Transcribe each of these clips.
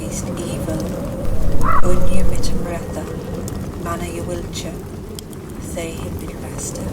beast evil, unye mitum retha, mana ye wilcha, they him bid resta.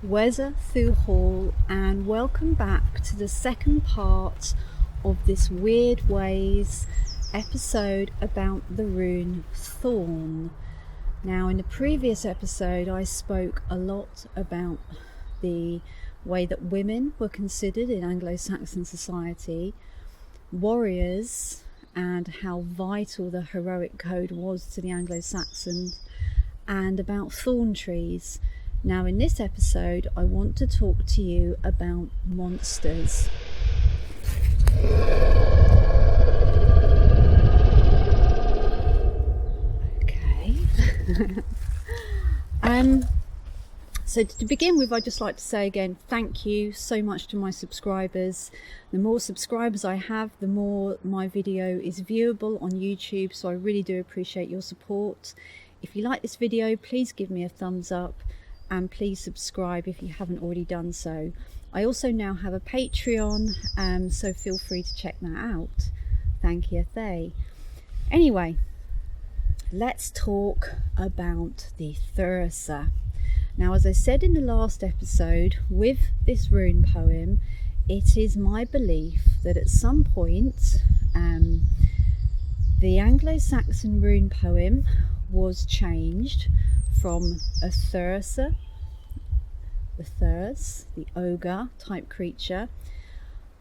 Wesaþ, and welcome back to the second part of this Wyrdwayz episode about the rune Thorn. Now, in the previous episode I spoke a lot about the way that women were considered in Anglo-Saxon society, warriors, and how vital the heroic code was to the Anglo-Saxons, and about thorn trees. Now, in this episode, I want to talk to you about monsters. Okay. So to begin with, I'd just like to say again, thank you so much to my subscribers. The more subscribers I have, the more my video is viewable on YouTube, so I really do appreciate your support. If you like this video, please give me a thumbs up. And please subscribe if you haven't already done so. I also now have a Patreon, so feel free to check that out. Thank you, Thay. Anyway, let's talk about the Thirusa. Now, as I said in the last episode, with this rune poem, it is my belief that at some point the Anglo-Saxon rune poem was changed from a Thirusa, the ogre type creature,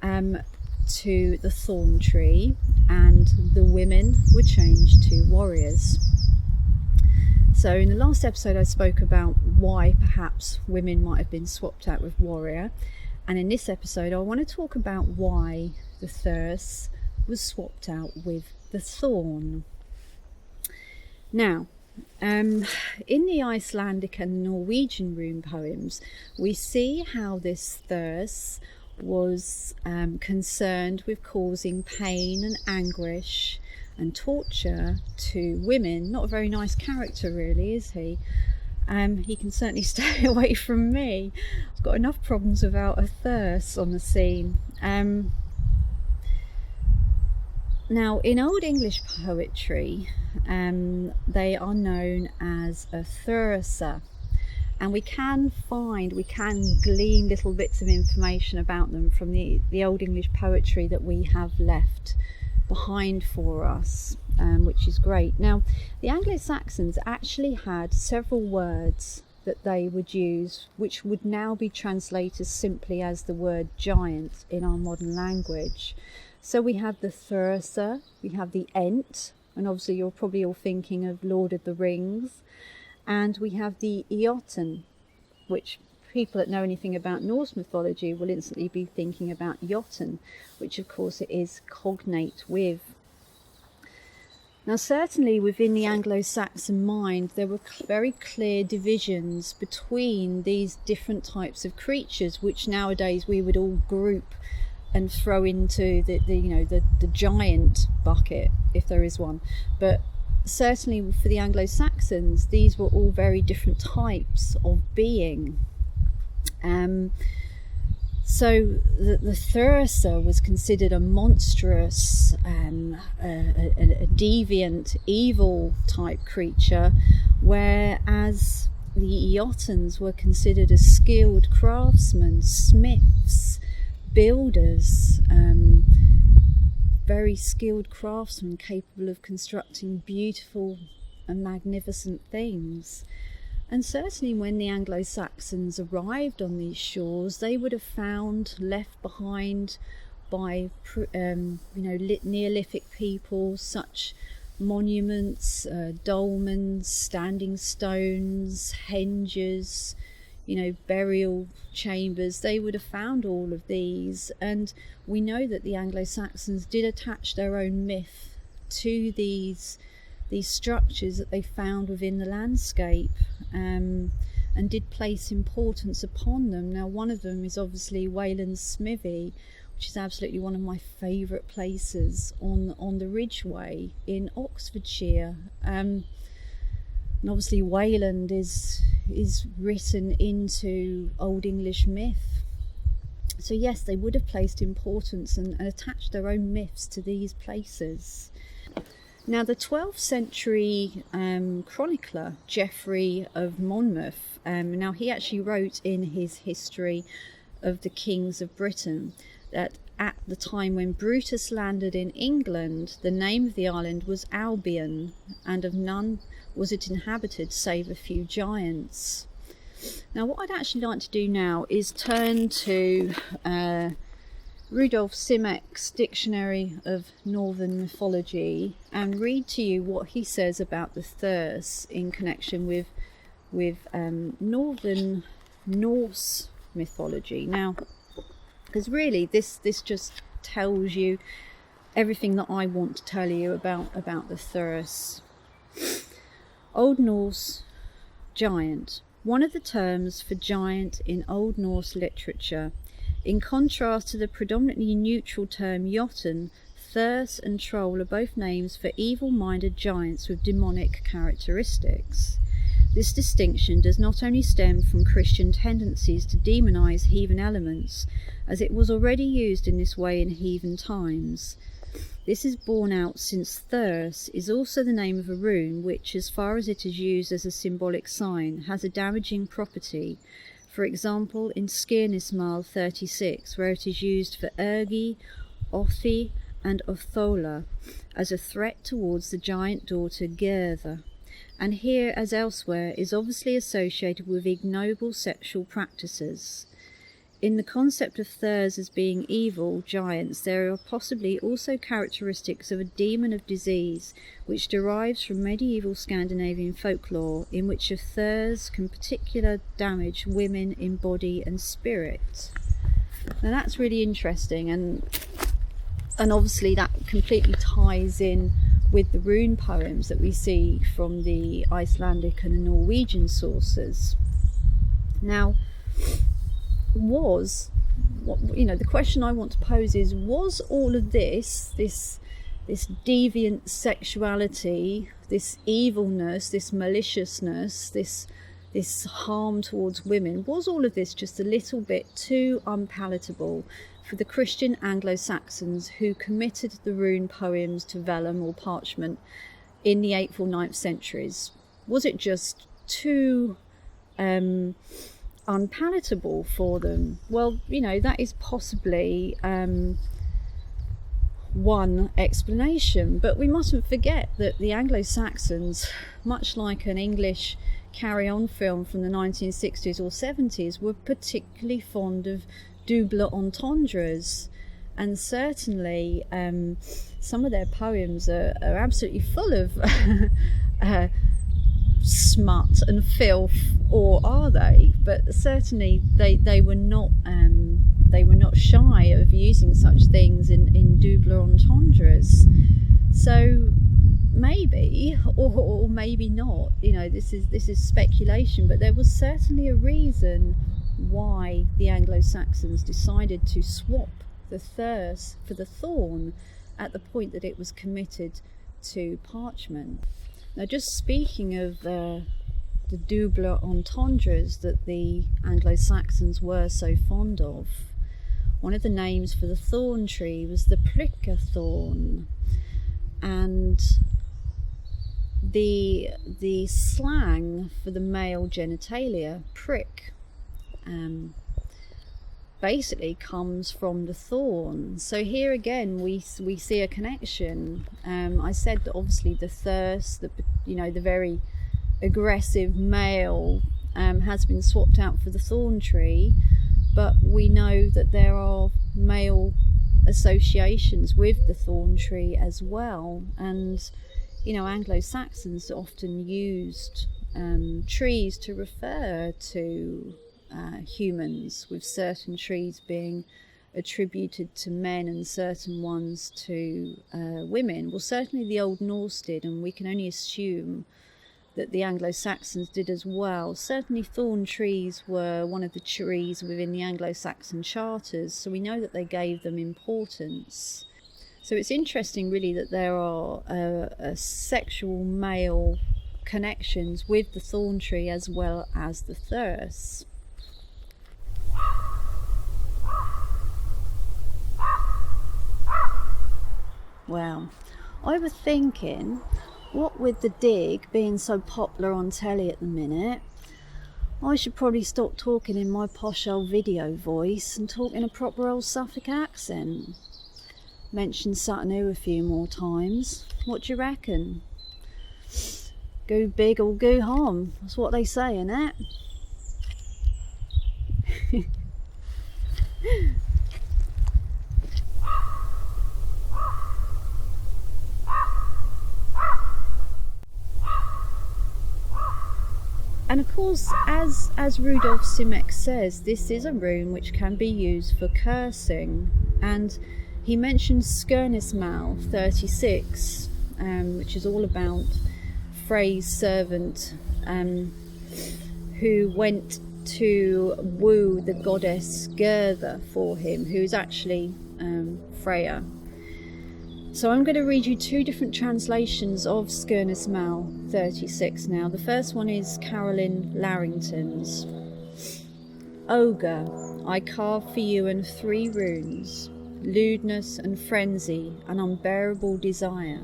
to the thorn tree, and the women were changed to warriors. So in the last episode I spoke about why perhaps women might have been swapped out with warrior, and in this episode I want to talk about why the Thirusa was swapped out with the thorn. Now, in the Icelandic and Norwegian rune poems, we see how this Thirusa was concerned with causing pain and anguish and torture to women. Not a very nice character, really, is he? He can certainly stay away from me. I've got enough problems without a Thirusa on the scene. Now, in Old English poetry, they are known as a Thirusa, and we can glean little bits of information about them from the Old English poetry that we have left behind for us, which is great. Now, the Anglo-Saxons actually had several words that they would use, which would now be translated simply as the word giant in our modern language. So we have the Thirusa, we have the ent, and obviously you're probably all thinking of Lord of the Rings, and we have the eoten, which people that know anything about Norse mythology will instantly be thinking about Jotun, which of course it is cognate with. Now, certainly within the Anglo-Saxon mind, there were very clear divisions between these different types of creatures, which nowadays we would all group and throw into the giant bucket, if there is one. But certainly for the Anglo-Saxons, these were all very different types of being. So the Thirusa was considered a monstrous, a deviant, evil type creature, whereas the Eotans were considered as skilled craftsmen, smiths, builders, very skilled craftsmen capable of constructing beautiful and magnificent things. And certainly when the Anglo-Saxons arrived on these shores, they would have found left behind by Neolithic people such monuments, dolmens, standing stones, henges, burial chambers. They would have found all of these, and we know that the Anglo-Saxons did attach their own myth to these structures that they found within the landscape, and did place importance upon them. Now, one of them is obviously Wayland's Smithy, which is absolutely one of my favourite places on the Ridgeway in Oxfordshire. And obviously Wayland is written into Old English myth. So yes, they would have placed importance and attached their own myths to these places. Now, the 12th century chronicler Geoffrey of Monmouth, now he actually wrote in his history of the kings of Britain that at the time when Brutus landed in England, the name of the island was Albion, and of none was it inhabited save a few giants. Now, what I'd actually like to do now is turn to Rudolf Simak's Dictionary of Northern Mythology and read to you what he says about the Thurs in connection with Northern Norse mythology. Now, because really this just tells you everything that I want to tell you about the Thurs. Old Norse giant, one of the terms for giant in Old Norse literature. In contrast to the predominantly neutral term Jotun, Thurs and Troll are both names for evil-minded giants with demonic characteristics. This distinction does not only stem from Christian tendencies to demonize heathen elements, as it was already used in this way in heathen times. This is borne out since Thurs is also the name of a rune which, as far as it is used as a symbolic sign, has a damaging property. For example, in Skirnismal 36, where it is used for Ergi, Othi and Othola as a threat towards the giant daughter Gertha, and here, as elsewhere, is obviously associated with ignoble sexual practices. In the concept of Thurs as being evil giants, there are possibly also characteristics of a demon of disease, which derives from medieval Scandinavian folklore, in which a Thurs can particularly damage women in body and spirit. Now that's really interesting, and obviously that completely ties in with the rune poems that we see from the Icelandic and the Norwegian sources. Now, the question I want to pose is, was all of this deviant sexuality, this evilness, this maliciousness, this harm towards women, was all of this just a little bit too unpalatable for the Christian Anglo-Saxons who committed the rune poems to vellum or parchment in the 8th or 9th centuries? Was it just too unpalatable for them? Well, that is possibly one explanation, but we mustn't forget that the Anglo-Saxons, much like an English carry-on film from the 1960s or 70s, were particularly fond of double entendres, and certainly some of their poems are absolutely full of smut and filth, or are they? But certainly they were not shy of using such things in double entendres. So maybe, or maybe not. This is speculation, but there was certainly a reason why the Anglo-Saxons decided to swap the Thurs for the Thorn at the point that it was committed to parchment. Now, just speaking of the double entendres that the Anglo-Saxons were so fond of, one of the names for the thorn tree was the Prickerthorn, and the slang for the male genitalia, prick, basically comes from the thorn. So here again we see a connection. I said that obviously the thirst, the very aggressive male has been swapped out for the thorn tree, but we know that there are male associations with the thorn tree as well. And Anglo-Saxons often used trees to refer to humans, with certain trees being attributed to men and certain ones to women. Well, certainly the Old Norse did, and we can only assume that the Anglo-Saxons did as well. Certainly thorn trees were one of the trees within the Anglo-Saxon charters, so we know that they gave them importance. So it's interesting really that there are sexual male connections with the thorn tree as well as the thyrse. Well, I was thinking, what with the dig being so popular on telly at the minute, I should probably stop talking in my posh old video voice and talk in a proper old Suffolk accent. Mention Sutton Hoo a few more times. What do you reckon? Go big or go home. That's what they say, innit? And of course, as Rudolf Simek says, this is a rune which can be used for cursing. And he mentioned Skirnismal 36, which is all about Frey's servant who went to woo the goddess Gertha for him, who's actually Freya. So I'm going to read you two different translations of Skirnismal 36 now. The first one is Caroline Larrington's. Ogre, I carve for you and 3 runes, lewdness and frenzy and unbearable desire,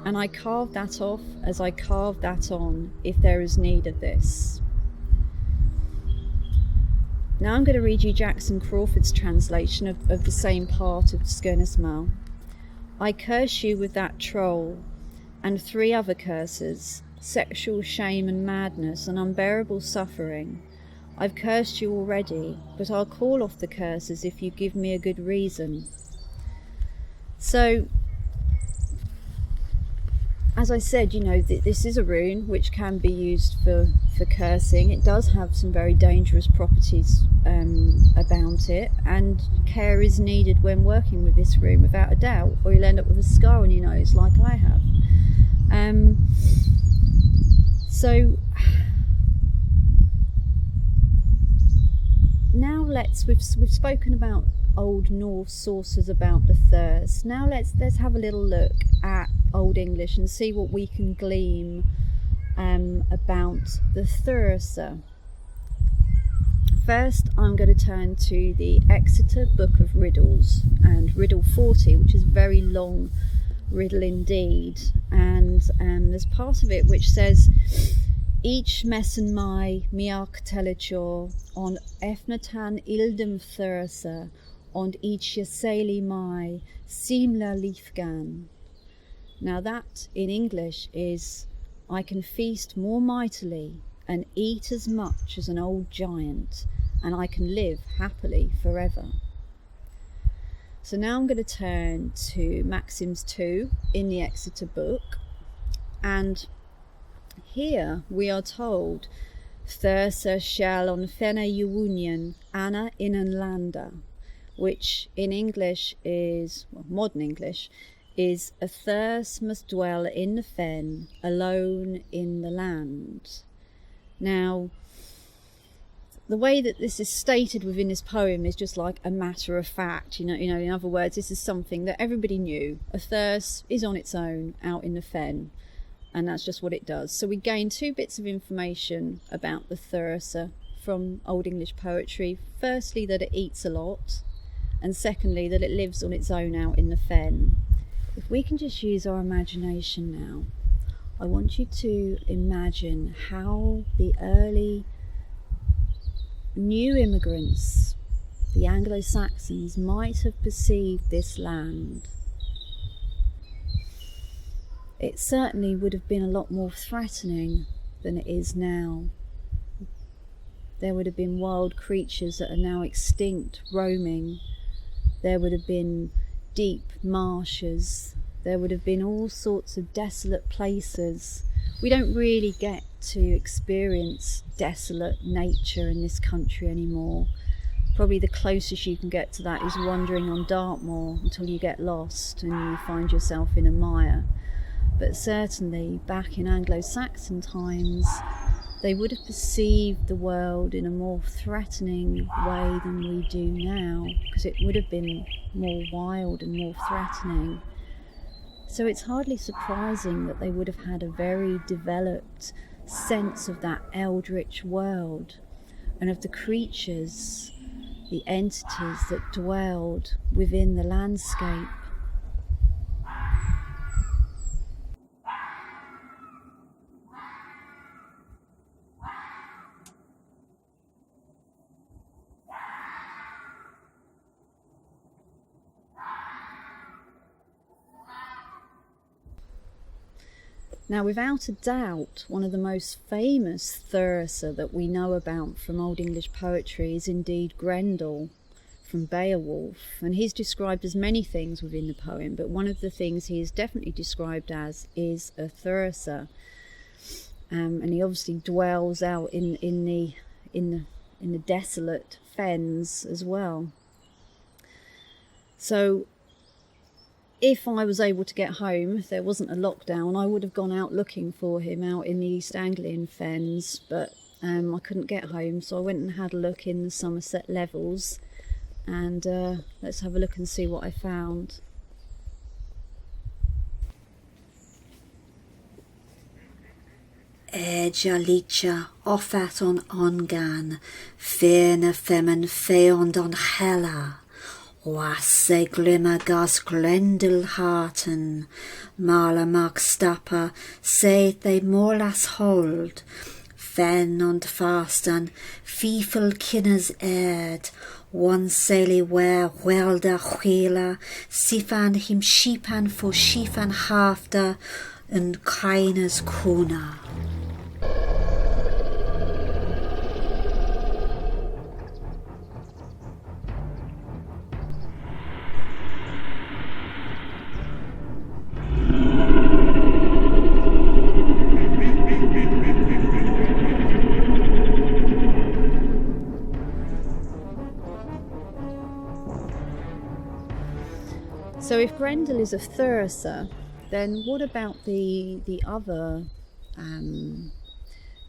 and I carve that off as I carve that on, if there is need of this. Now I'm going to read you Jackson Crawford's translation of the same part of Skirnismal. I curse you with that troll, and 3 other curses, sexual shame and madness and unbearable suffering. I've cursed you already, but I'll call off the curses if you give me a good reason. So, as I said, this is a rune which can be used for cursing. It does have some very dangerous properties about it, and care is needed when working with this rune, without a doubt, or you'll end up with a scar on your nose like I have. So now we've spoken about Old Norse sources about the thyrse. Now let's have a little look at Old English and see what we can glean about the Thirusa. First, I'm going to turn to the Exeter Book of Riddles and Riddle 40, which is a very long riddle indeed. And there's part of it which says, each messen mai miak telechor on efnatan ildem Thirusa und each yaseli mai simla leafgan. Now that in English is, I can feast more mightily and eat as much as an old giant, and I can live happily forever. So now I'm going to turn to Maxims 2 in the Exeter book, and here we are told, Thyrsa shall on fena union anna inan landa, which in English is, well, modern English, is a thyrse must dwell in the fen, alone in the land. Now, the way that this is stated within this poem is just like a matter of fact. In other words, this is something that everybody knew. A thyrse is on its own out in the fen, and that's just what it does. So we gain 2 bits of information about the Thirusa from Old English poetry. Firstly, that it eats a lot, and secondly, that it lives on its own out in the fen. If we can just use our imagination now, I want you to imagine how the early new immigrants, the Anglo-Saxons, might have perceived this land. It certainly would have been a lot more threatening than it is now. There would have been wild creatures that are now extinct roaming. There would have been deep marshes. There would have been all sorts of desolate places. We don't really get to experience desolate nature in this country anymore. Probably the closest you can get to that is wandering on Dartmoor until you get lost and you find yourself in a mire. But certainly back in Anglo-Saxon times, they would have perceived the world in a more threatening way than we do now, because it would have been more wild and more threatening. So it's hardly surprising that they would have had a very developed sense of that eldritch world and of the creatures, the entities that dwelled within the landscape. Now, without a doubt, one of the most famous Thirusa that we know about from Old English poetry is indeed Grendel from Beowulf. And he's described as many things within the poem, but one of the things he is definitely described as is a Thirusa. And he obviously dwells out in the desolate fens as well. So if I was able to get home, if there wasn't a lockdown, I would have gone out looking for him out in the East Anglian fens, but I couldn't get home, so I went and had a look in the Somerset levels, and let's have a look and see what I found. Licha offat on ongan, ferne femen feond on hela. Wasse glimmer gas Grendel harten, mala mark stapper, saith they morlas hold, fen und fastan, fiefel kinners erd, one saily ware welder wheeler, sifan him sheepan for sheefan hafter, and kainas kuna. So if Grendel is a Thirusa, then what about the other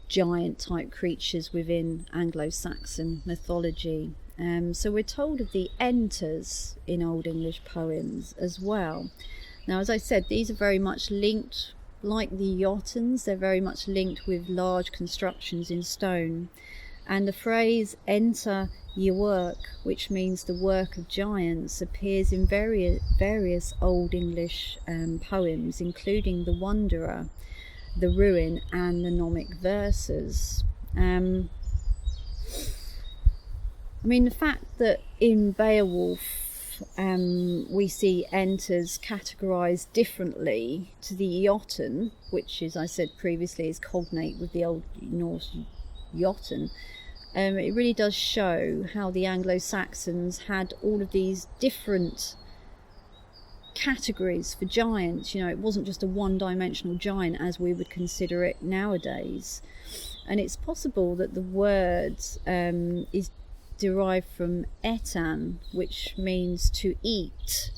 giant type creatures within Anglo-Saxon mythology? So we're told of the enters in Old English poems as well. Now, as I said, these are very much linked, like the Jotuns, they're very much linked with large constructions in stone. And the phrase enter ye work, which means the work of giants, appears in various Old English poems, including the Wanderer, the Rune, and the Gnomic verses. I mean, the fact that in Beowulf we see enters categorised differently to the Jotun, which, as I said previously, is cognate with the Old Norse Jotun. It really does show how the Anglo-Saxons had all of these different categories for giants. You know, it wasn't just a one-dimensional giant as we would consider it nowadays. And it's possible that the word is derived from etan, which means to eat.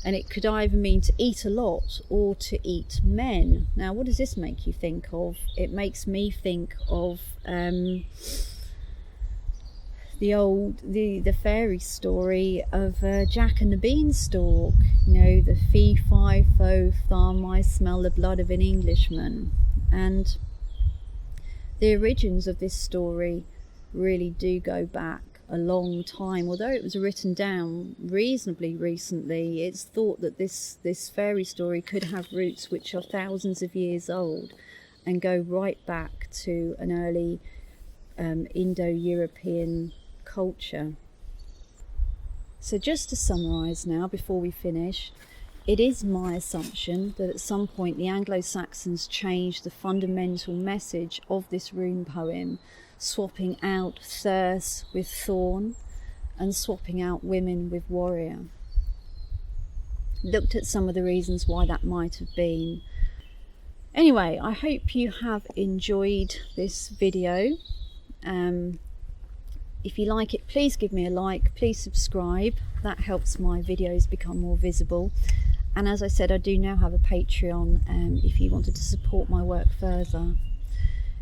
And it could either mean to eat a lot or to eat men. Now, what does this make you think of? It makes me think of the fairy story of Jack and the Beanstalk. You know, the fee, fi, fo, thumb, I smell the blood of an Englishman. And the origins of this story really do go back a long time. Although it was written down reasonably recently, it's thought that this fairy story could have roots which are thousands of years old and go right back to an early Indo-European culture. So just to summarise now before we finish, it is my assumption that at some point the Anglo-Saxons changed the fundamental message of this rune poem, swapping out thirst with thorn and swapping out women with warrior. Looked at some of the reasons why that might have been. Anyway, I hope you have enjoyed this video. If you like it, please give me a like, please subscribe. That helps my videos become more visible. And as I said, I do now have a Patreon if you wanted to support my work further.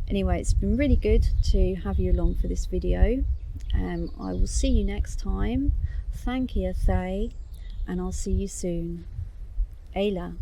Anyway, it's been really good to have you along for this video. I will see you next time. Thank you, Thay, and I'll see you soon. Ayla.